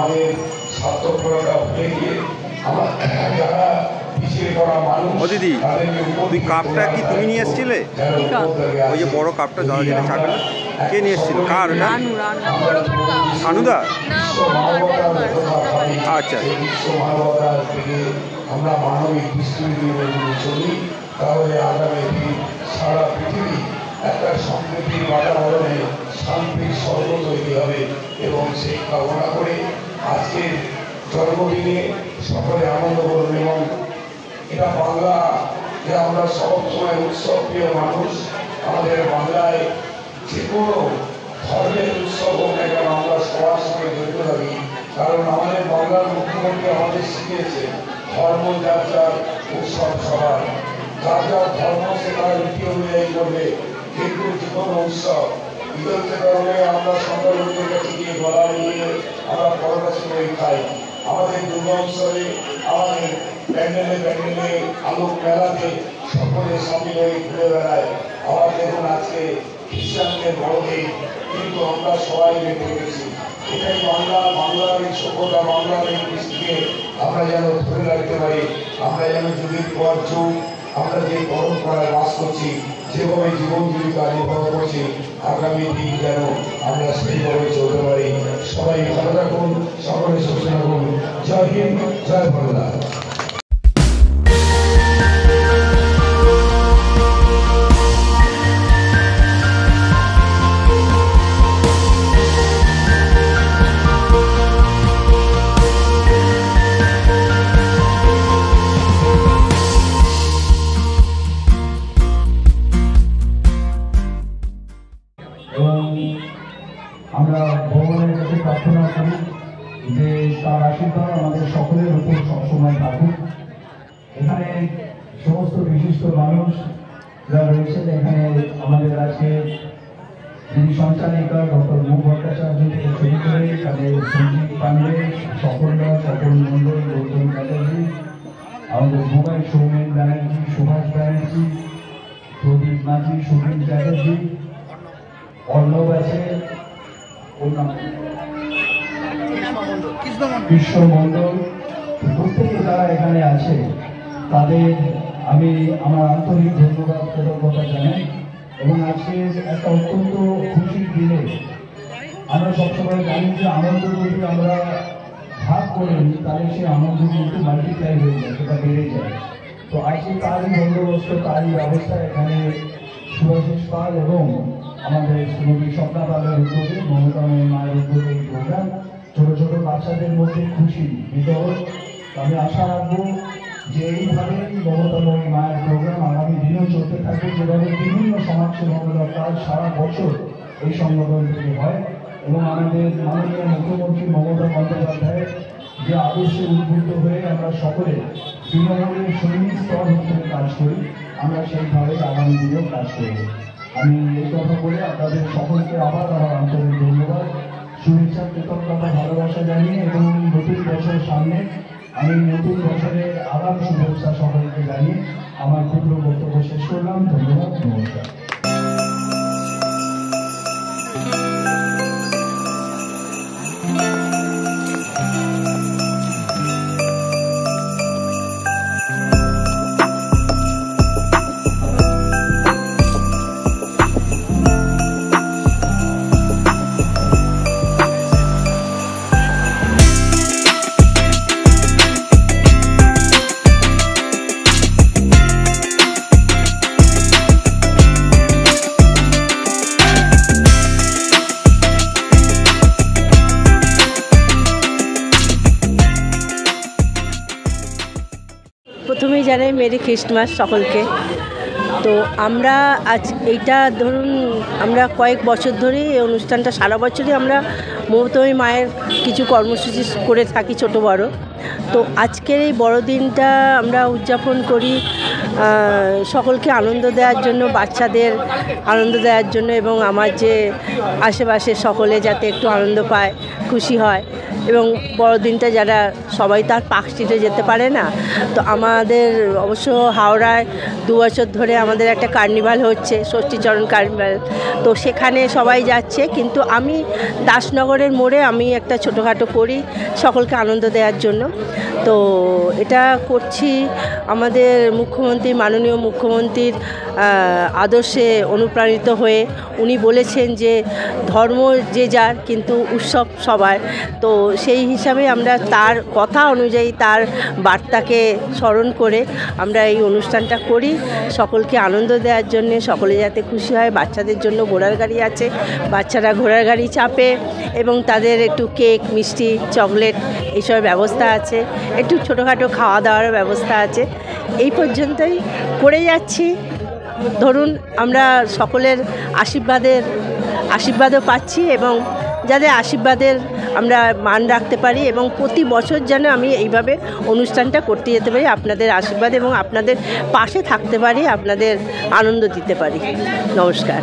আমাদের স্বার্থপরতা ভুলে গিয়ে যারা পিছিয়ে পড়া মানুষ। ও দিদি, তুই কাপটা কি তুমি নিয়ে এসেছিলে? ওই যে বড় কাপটা দাদা যেটা চা পেল, কে নিয়ে এসেছিল? কার? সানুদা? আচ্ছা, বিশ্ব মানবতার থেকে আমরা মানবিক দৃষ্টিভঙ্গি যদি চলি, তাহলে আগামী দিন সারা পৃথিবী একটা সম্প্রীতির বাতাবরণে শান্তির স্বর্গ তৈরি হবে। এবং সেই কামনা করে আজকের জন্মদিনে সকলে আনন্দ করুন। এবং এটা বাংলা, যে আমরা সবসময় উৎসব প্রিয় মানুষ। আমাদের বাংলায় যে কোনো ধর্মের উৎসব হোক না কেন আমরা সবার সঙ্গে জড়িত থাকি, কারণ আমাদের বাংলার মুখ্যমন্ত্রী আমাদের শিখিয়েছে ধর্ম যার যার, উৎসব সবার। যার যার ধর্ম সে তার রীতি অনুযায়ী করবে, কিন্তু যে কোনো উৎসব ঈদের কারণে আমরা সংখ্যালঘুদের কাছে গিয়ে গলা নিয়ে আমরা পরকাশি করে খাই। আমাদের দুর্গা উৎসবে, আমাদের প্যান্ডেলে আলোক মেলাতে সকলে সামিল হয়ে ঘুরে বেড়ায়। আবার দেখুন আজকে খ্রিস্টানদের বড়দিন, কিন্তু আমরা সবাই মেতে গেছি। এটাই বাংলার এই সভ্যতা, বাংলার এই কৃষ্টিকে আমরা যেন ধরে রাখতে পারি। আমরা যেন যুগের পর যুগ আমরা যে পরম্পরায় বাস করছি, যেভাবে জীবন জীবিকা নির্বাহ করছি, আগামী দিন যেন আমরা সেইভাবে চলতে পারি। সবাই ভালো থাকুন, সকলে সুস্থ থাকুন। জয় হিন্দ, জয় বাংলা। আমরা ভগবানের কাছে প্রার্থনা করি যে তার আশীর্বাদ আমাদের সকলের উপর সবসময় থাকুক। এখানে সমস্ত বিশিষ্ট মানুষ যারা রয়েছেন, এখানে আমাদের আছে যিনি সঞ্চালিকা ডক্টর মুখ ভট্টাচার্য থেকে শুরু করে এখানে সঞ্জীব পান্ডে, স্বপন মন্ডল, গৌতম চ্যাটার্জি, আমাদের মোবাইল সৌমেন ব্যানার্জি, সুভাষ ব্যানার্জি, প্রদীপ মাঝি, সুনীল চ্যাটার্জি, অর্ণব আছে, কৃষ্ণ মন্ডল, প্রত্যেকে যারা এখানে আছে তাদের আমি আমার আন্তরিক ধন্যবাদ কৃতজ্ঞতা জানাই। এবং আজকে একটা অত্যন্ত খুশির দিনে আমরা সবসময় জানি যে আনন্দ যদি আমরা ভাগ করে নিই তাহলে সেই আনন্দ কিন্তু মাল্টিপ্লাই হয়ে যায়, সেটা বেড়ে যায়। তো আজকে তারই বন্দোবস্ত, তারই ব্যবস্থা এখানে সুভাষিস পাল এবং আমাদের শ্রীমতী স্বপ্না পালের উদ্যোগে, মমতাময়ী মায়ের উদ্যোগে এই প্রোগ্রাম ছোট ছোট বাচ্চাদের মধ্যে খুশি বিতরণ। আমি আশা রাখবো যে এইভাবে মমতাময়ী মায়ের প্রোগ্রাম আগামী দিনেও চলতে থাকবে, যেভাবে বিভিন্ন সমাজসেবামূলক কাজ সারা বছর এই সংগঠন থেকে হয়। এবং আমাদের মাননীয় মুখ্যমন্ত্রী মমতা বন্দ্যোপাধ্যায়ের যে আদর্শে উদ্বুদ্ধ হয়ে আমরা সকলে তৃণমূলের সৈনিক স্তর হিসেবে কাজ করি, আমরা সেইভাবে আগামী দিনেও কাজ করব। আমি এই কথা বলে আপনাদের সকলকে আবার আমার আন্তরিক ধন্যবাদ, শুভেচ্ছা, কৃতজ্ঞতা, ভালোবাসা জানিয়ে এবং নতুন বছরের সামনে আমি নতুন বছরের আগাম শুভেচ্ছা সকলকে জানিয়ে আমার ক্ষুদ্র বক্তব্য শেষ করলাম। ধন্যবাদ, নমস্কার। প্রথমেই জানাই মেরি খ্রিস্টমাস সকলকে। তো আমরা আজ এইটা ধরুন আমরা কয়েক বছর ধরেই এই অনুষ্ঠানটা সারা বছরই আমরা মমতাময়ী মায়ের কিছু কর্মসূচি করে থাকি ছোট বড়। তো আজকের এই বড়দিনটা আমরা উদযাপন করি সকলকে আনন্দ দেওয়ার জন্য, বাচ্চাদের আনন্দ দেওয়ার জন্য, এবং আমার যে আশেপাশে সকলে যাতে একটু আনন্দ পায়, খুশি হয়। এবং বড়দিনটা যারা সবাই তার পার্ক স্ট্রিটে যেতে পারে না, তো আমাদের অবশ্য হাওড়ায় 2 বছর ধরে আমাদের একটা কার্নিভাল হচ্ছে, ষষ্ঠীচরণ কার্নিভাল, তো সেখানে সবাই যাচ্ছে। কিন্তু আমি দাসনগরের মোড়ে আমি একটা ছোটোখাটো করি সকলকে আনন্দ দেওয়ার জন্য। তো এটা করছি আমাদের মুখ্যমন্ত্রী, মাননীয় মুখ্যমন্ত্রীর আদর্শে অনুপ্রাণিত হয়ে। উনি বলেছেন যে ধর্ম যে যার, কিন্তু উৎসব সবার। তো সেই হিসাবে আমরা তার কথা অনুযায়ী, তার বার্তাকে স্মরণ করে আমরা এই অনুষ্ঠানটা করি সকলকে আনন্দ দেওয়ার জন্যে, সকলে যাতে খুশি হয়। বাচ্চাদের জন্য ঘোড়ার গাড়ি আছে, বাচ্চারা ঘোড়ার গাড়ি চাপে, এবং তাদের একটু কেক, মিষ্টি, চকলেট এইসব ব্যবস্থা আছে, একটু ছোটোখাটো খাওয়া দাওয়ার ব্যবস্থা আছে। এই পর্যন্তই করে যাচ্ছি। ধরুন আমরা সকলের আশীর্বাদও পাচ্ছি, এবং যাদের আশীর্বাদের আমরা মান রাখতে পারি, এবং প্রতি বছর যেন আমি এইভাবে অনুষ্ঠানটা করতে যেতে পারি আপনাদের আশীর্বাদ, এবং আপনাদের পাশে থাকতে পারি, আপনাদের আনন্দ দিতে পারি। নমস্কার।